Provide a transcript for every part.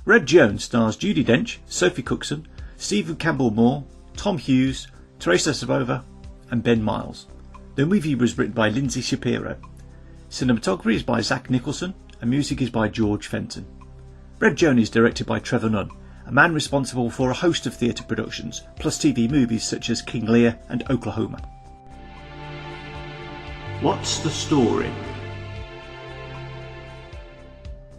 Red Joan stars Judi Dench, Sophie Cookson, Stephen Campbell-Moore, Tom Hughes, TEREZA SRBOVA and Ben Miles. The movie was written by LINDSAY SHAPERO. Cinematography is by NICHOLSON and music is by FENTON. Red Joan is directed by TREVOR Nunn, a man responsible for a host of theatre productions, plus TV movies such as King Lear and Oklahoma. What's the story?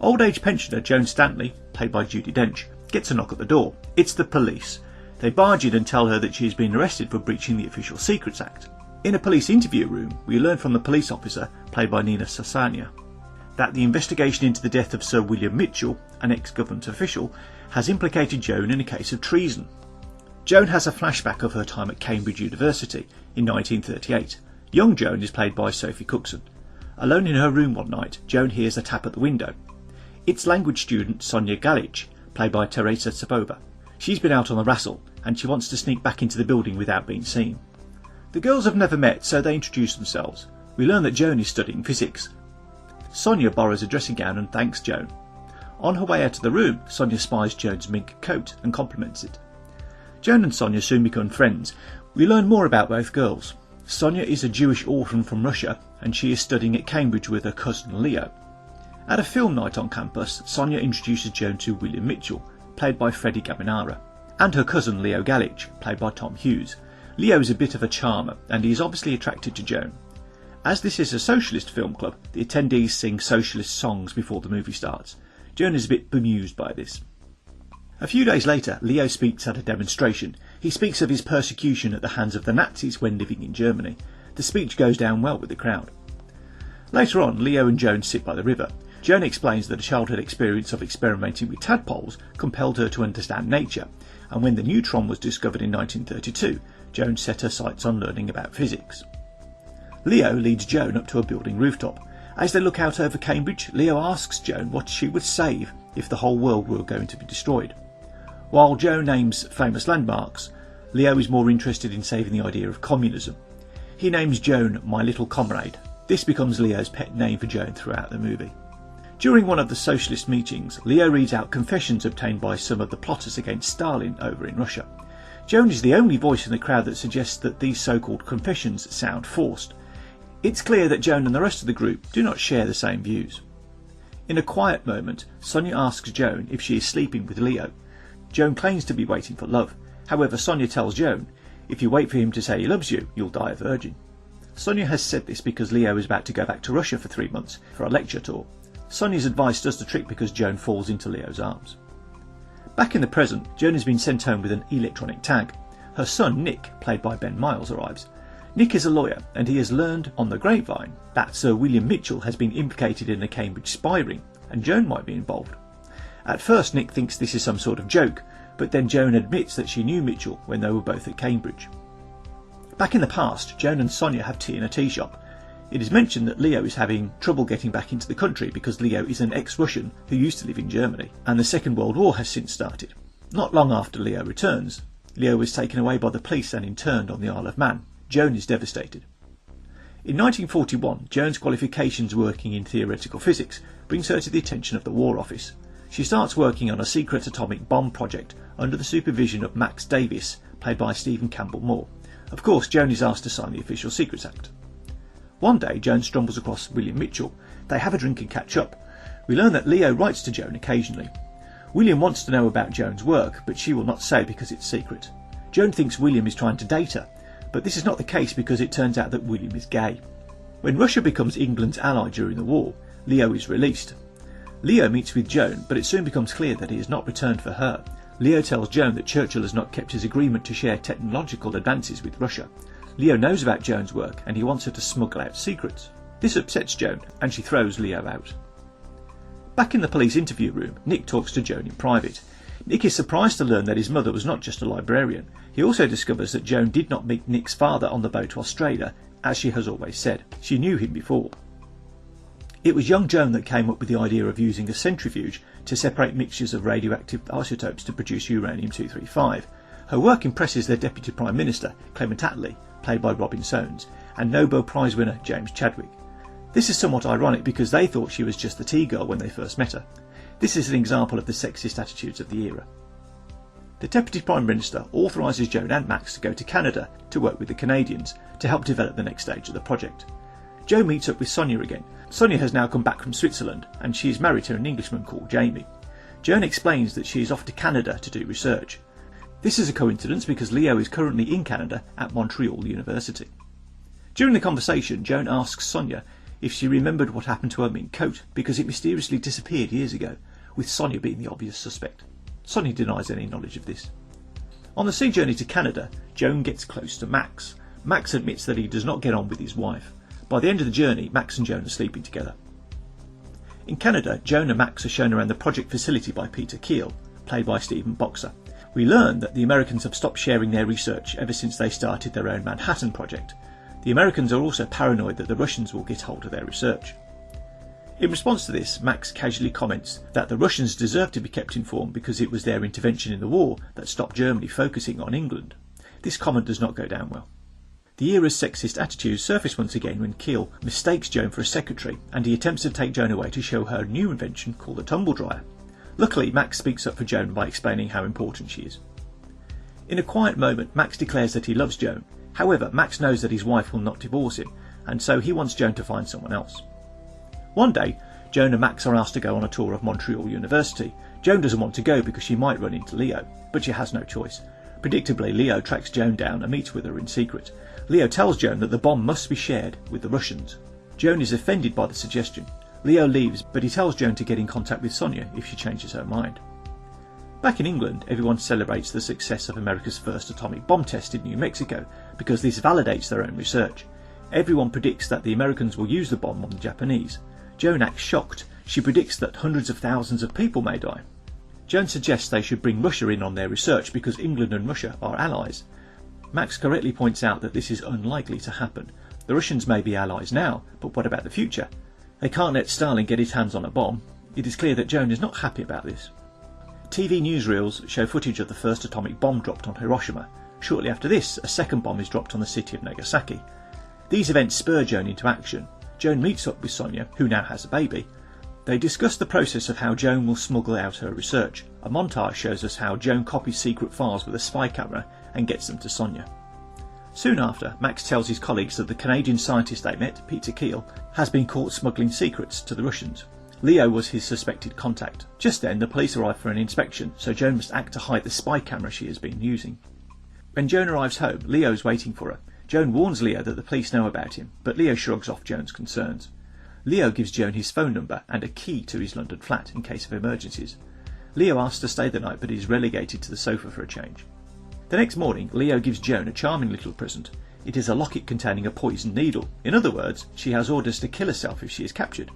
Old age pensioner Joan Stanley, played by Judi Dench, gets a knock at the door. It's the police. They barge in and tell her that she has been arrested for breaching the Official Secrets Act. In a police interview room, we learn from the police officer, played by Nina Sasania, that the investigation into the death of Sir William Mitchell, an ex-government official, has implicated Joan in a case of treason. Joan has a flashback of her time at Cambridge University in 1938. Young Joan is played by Sophie Cookson. Alone in her room one night, Joan hears a tap at the window. It's language student Sonia Galich, played by TEREZA SRBOVA. She's been out on the razzle and she wants to sneak back into the building without being seen. The girls have never met, so they introduce themselves. We learn that Joan is studying physics. Sonia borrows a dressing gown and thanks Joan. On her way out of the room, Sonia spies Joan's mink coat and compliments it. Joan and Sonia soon become friends. We learn more about both girls. Sonia is a Jewish orphan from Russia and she is studying at Cambridge with her cousin Leo. At a film night on campus, Sonia introduces Joan to William Mitchell, played by Freddie Gabinara, and her cousin Leo Galich, played by Tom Hughes. Leo is a bit of a charmer and he is obviously attracted to Joan. As this is a socialist film club, the attendees sing socialist songs before the movie starts. Joan is a bit bemused by this. A few days later, Leo speaks at a demonstration. He speaks of his persecution at the hands of the Nazis when living in Germany. The speech goes down well with the crowd. Later on, Leo and Joan sit by the river. Joan explains that a childhood experience of experimenting with tadpoles compelled her to understand nature, and when the neutron was discovered in 1932, Joan set her sights on learning about physics. Leo leads Joan up to a building rooftop. As they look out over Cambridge, Leo asks Joan what she would save if the whole world were going to be destroyed. While Joan names famous landmarks, Leo is more interested in saving the idea of communism. He names Joan "my little comrade." This becomes Leo's pet name for Joan throughout the movie. During one of the socialist meetings, Leo reads out confessions obtained by some of the plotters against Stalin over in Russia. Joan is the only voice in the crowd that suggests that these so-called confessions sound forced. It's clear that Joan and the rest of the group do not share the same views. In a quiet moment, Sonia asks Joan if she is sleeping with Leo. Joan claims to be waiting for love. However, Sonia tells Joan, if you wait for him to say he loves you, you'll die a virgin. Sonia has said this because Leo is about to go back to Russia for 3 months for a lecture tour. Sonia's advice does the trick because Joan falls into Leo's arms. Back in the present, Joan has been sent home with an electronic tag. Her son Nick, played by Ben Miles, arrives. Nick is a lawyer and he has learned on the grapevine that Sir William Mitchell has been implicated in a Cambridge spy ring and Joan might be involved. At first Nick thinks this is some sort of joke, but then Joan admits that she knew Mitchell when they were both at Cambridge. Back in the past, Joan and Sonia have tea in a tea shop. It is mentioned that Leo is having trouble getting back into the country because Leo is an ex-Russian who used to live in Germany, and the Second World War has since started. Not long after Leo returns, Leo was taken away by the police and interned on the Isle of Man. Joan is devastated. In 1941, Joan's qualifications working in theoretical physics brings her to the attention of the War Office. She starts working on a secret atomic bomb project under the supervision of Max Davis, played by Stephen Campbell-Moore. Of course, Joan is asked to sign the Official Secrets Act. One day, Joan stumbles across William Mitchell. They have a drink and catch up. We learn that Leo writes to Joan occasionally. William wants to know about Joan's work, but she will not say because it's secret. Joan thinks William is trying to date her, but this is not the case because it turns out that William is gay. When Russia becomes England's ally during the war, Leo is released. Leo meets with Joan, but it soon becomes clear that he has not returned for her. Leo tells Joan that Churchill has not kept his agreement to share technological advances with Russia. Leo knows about Joan's work and he wants her to smuggle out secrets. This upsets Joan and she throws Leo out. Back in the police interview room, Nick talks to Joan in private. Nick is surprised to learn that his mother was not just a librarian. He also discovers that Joan did not meet Nick's father on the boat to Australia, as she has always said. She knew him before. It was young Joan that came up with the idea of using a centrifuge to separate mixtures of radioactive isotopes to produce uranium-235. Her work impresses their Deputy Prime Minister, Clement Attlee, played by Robin Soanes, and Nobel Prize winner James Chadwick. This is somewhat ironic because they thought she was just the tea girl when they first met her. This is an example of the sexist attitudes of the era. The Deputy Prime Minister authorises Joan and Max to go to Canada to work with the Canadians to help develop the next stage of the project. Joan meets up with Sonia again. Sonia has now come back from Switzerland and she is married to an Englishman called Jamie. Joan explains that she is off to Canada to do research. This is a coincidence because Leo is currently in Canada at Montreal University. During the conversation, Joan asks Sonia if she remembered what happened to her mink coat because it mysteriously disappeared years ago, with Sonia being the obvious suspect. Sonia denies any knowledge of this. On the sea journey to Canada, Joan gets close to Max. Max admits that he does not get on with his wife. By the end of the journey, Max and Joan are sleeping together. In Canada, Joan and Max are shown around the project facility by Peter Keel, played by Stephen Boxer. We learn that the Americans have stopped sharing their research ever since they started their own Manhattan project. The Americans are also paranoid that the Russians will get hold of their research. In response to this, Max casually comments that the Russians deserve to be kept informed because it was their intervention in the war that stopped Germany focusing on England. This comment does not go down well. The era's sexist attitudes surface once again when Keel mistakes Joan for a secretary and he attempts to take Joan away to show her a new invention called a tumble dryer. Luckily, Max speaks up for Joan by explaining how important she is. In a quiet moment, Max declares that he loves Joan. However, Max knows that his wife will not divorce him, and so he wants Joan to find someone else. One day, Joan and Max are asked to go on a tour of Montreal University. Joan doesn't want to go because she might run into Leo, but she has no choice. Predictably, Leo tracks Joan down and meets with her in secret. Leo tells Joan that the bomb must be shared with the Russians. Joan is offended by the suggestion. Leo leaves, but he tells Joan to get in contact with Sonia if she changes her mind. Back in England, everyone celebrates the success of America's first atomic bomb test in New Mexico because this validates their own research. Everyone predicts that the Americans will use the bomb on the Japanese. Joan acts shocked. She predicts that hundreds of thousands of people may die. Joan suggests they should bring Russia in on their research because England and Russia are allies. Max correctly points out that this is unlikely to happen. The Russians may be allies now, but what about the future? They can't let Stalin get his hands on a bomb. It is clear that Joan is not happy about this. TV newsreels show footage of the first atomic bomb dropped on Hiroshima. Shortly after this, a second bomb is dropped on the city of Nagasaki. These events spur Joan into action. Joan meets up with Sonia, who now has a baby. They discuss the process of how Joan will smuggle out her research. A montage shows us how Joan copies secret files with a spy camera and gets them to Sonia. Soon after, Max tells his colleagues that the Canadian scientist they met, Peter Keel, has been caught smuggling secrets to the Russians. Leo was his suspected contact. Just then, the police arrive for an inspection, so Joan must act to hide the spy camera she has been using. When Joan arrives home, Leo is waiting for her. Joan warns Leo that the police know about him, but Leo shrugs off Joan's concerns. Leo gives Joan his phone number and a key to his London flat in case of emergencies. Leo asks to stay the night but is relegated to the sofa for a change. The next morning, Leo gives Joan a charming little present. It is a locket containing a poisoned needle. In other words, she has orders to kill herself if she is captured.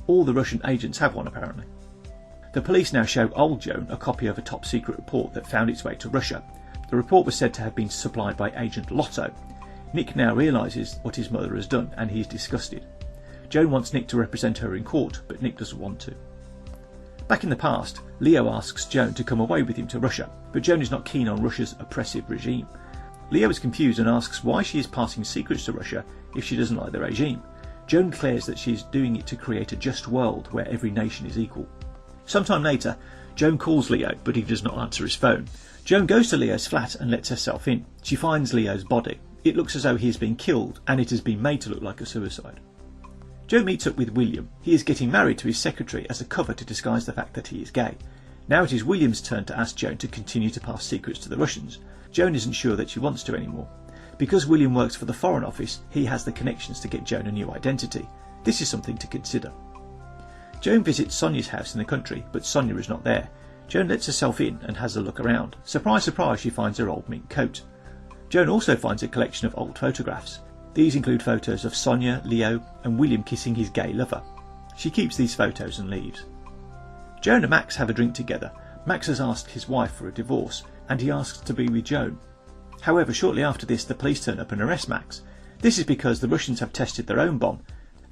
All the Russian agents have one apparently. The police now show old Joan a copy of a top secret report that found its way to Russia. The report was said to have been supplied by Agent Lotto. Nick now realises what his mother has done and he is disgusted. Joan wants Nick to represent her in court, but Nick doesn't want to. Back in the past, Leo asks Joan to come away with him to Russia, but Joan is not keen on Russia's oppressive regime. Leo is confused and asks why she is passing secrets to Russia if she doesn't like the regime. Joan declares that she is doing it to create a just world where every nation is equal. Sometime later, Joan calls Leo, but he does not answer his phone. Joan goes to Leo's flat and lets herself in. She finds Leo's body. It looks as though he has been killed, and it has been made to look like a suicide. Joan meets up with William. He is getting married to his secretary as a cover to disguise the fact that he is gay. Now it is William's turn to ask Joan to continue to pass secrets to the Russians. Joan isn't sure that she wants to anymore. Because William works for the Foreign Office, he has the connections to get Joan a new identity. This is something to consider. Joan visits Sonia's house in the country, but Sonia is not there. Joan lets herself in and has a look around. Surprise, surprise, she finds her old mink coat. Joan also finds a collection of old photographs. These include photos of Sonia, Leo and William kissing his gay lover. She keeps these photos and leaves. Joan and Max have a drink together. Max has asked his wife for a divorce, and he asks to be with Joan. However, shortly after this, the police turn up and arrest Max. This is because the Russians have tested their own bomb,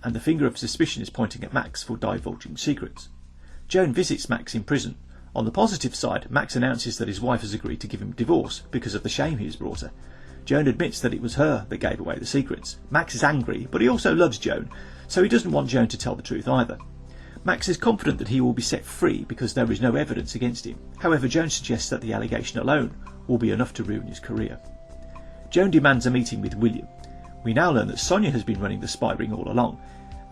and the finger of suspicion is pointing at Max for divulging secrets. Joan visits Max in prison. On the positive side, Max announces that his wife has agreed to give him a divorce because of the shame he has brought her. Joan admits that it was her that gave away the secrets. Max is angry, but he also loves Joan, so he doesn't want Joan to tell the truth either. Max is confident that he will be set free because there is no evidence against him. However, Joan suggests that the allegation alone will be enough to ruin his career. Joan demands a meeting with William. We now learn that Sonia has been running the spy ring all along,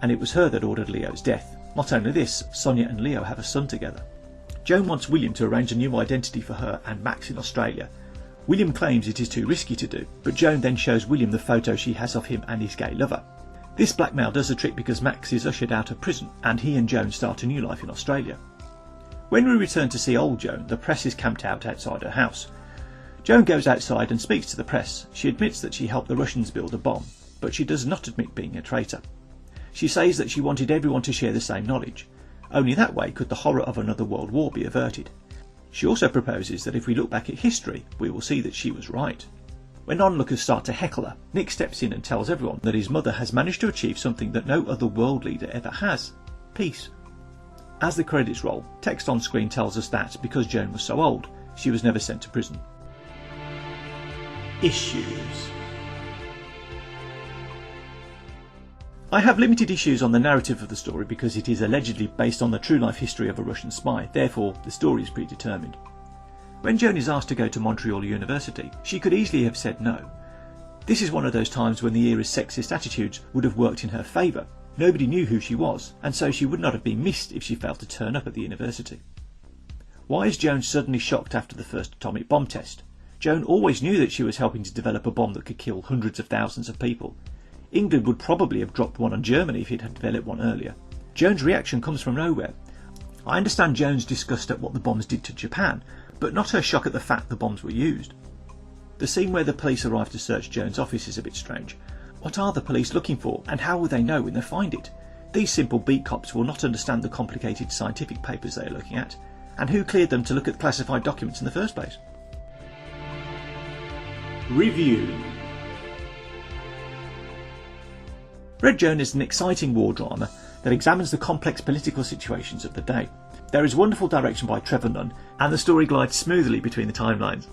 and it was her that ordered Leo's death. Not only this, Sonia and Leo have a son together. Joan wants William to arrange a new identity for her and Max in Australia. William claims it is too risky to do, but Joan then shows William the photo she has of him and his gay lover. This blackmail does the trick because Max is ushered out of prison and he and Joan start a new life in Australia. When we return to see old Joan, the press is camped out outside her house. Joan goes outside and speaks to the press. She admits that she helped the Russians build a bomb, but she does not admit being a traitor. She says that she wanted everyone to share the same knowledge. Only that way could the horror of another world war be averted. She also proposes that if we look back at history, we will see that she was right. When onlookers start to heckle her, Nick steps in and tells everyone that his mother has managed to achieve something that no other world leader ever has: peace. As the credits roll, text on screen tells us that, because Joan was so old, she was never sent to prison. Issues. I have limited issues on the narrative of the story because it is allegedly based on the true life history of a Russian spy, therefore the story is predetermined. When Joan is asked to go to Montreal University, she could easily have said no. This is one of those times when the era's sexist attitudes would have worked in her favour. Nobody knew who she was, and so she would not have been missed if she failed to turn up at the university. Why is Joan suddenly shocked after the first atomic bomb test? Joan always knew that she was helping to develop a bomb that could kill hundreds of thousands of people. England would probably have dropped one on Germany if it had developed one earlier. Joan's reaction comes from nowhere. I understand Joan's disgust at what the bombs did to Japan, but not her shock at the fact the bombs were used. The scene where the police arrive to search Joan's office is a bit strange. What are the police looking for, and how will they know when they find it? These simple beat cops will not understand the complicated scientific papers they are looking at, and who cleared them to look at classified documents in the first place? Review. Red Joan is an exciting war drama that examines the complex political situations of the day. There is wonderful direction by TREVOR Nunn, and the story glides smoothly between the timelines.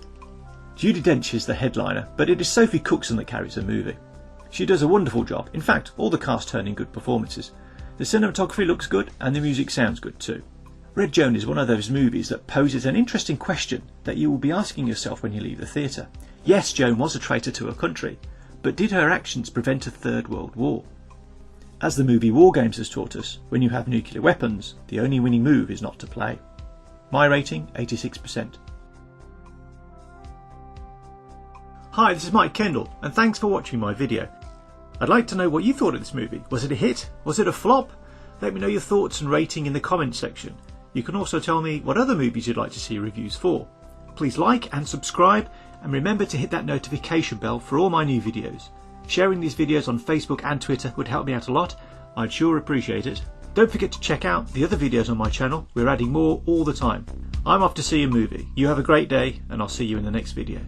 JUDI Dench is the headliner, but it is Sophie COOKSON that carries the movie. She does a wonderful job. In fact, all the cast turn in good performances. The cinematography looks good and the music sounds good too. Red Joan is one of those movies that poses an interesting question that you will be asking yourself when you leave the theatre. Yes, Joan was a traitor to her country, but did her actions prevent a Third World War? As the movie War Games has taught us, when you have nuclear weapons, the only winning move is not to play. My rating, 86%. Hi, this is Mike Kendall, and thanks for watching my video. I'd like to know what you thought of this movie. Was it a hit? Was it a flop? Let me know your thoughts and rating in the comments section. You can also tell me what other movies you'd like to see reviews for. Please like and subscribe, and remember to hit that notification bell for all my new videos. Sharing these videos on Facebook and Twitter would help me out a lot. I'd sure appreciate it. Don't forget to check out the other videos on my channel. We're adding more all the time. I'm off to see a movie. You have a great day, and I'll see you in the next video.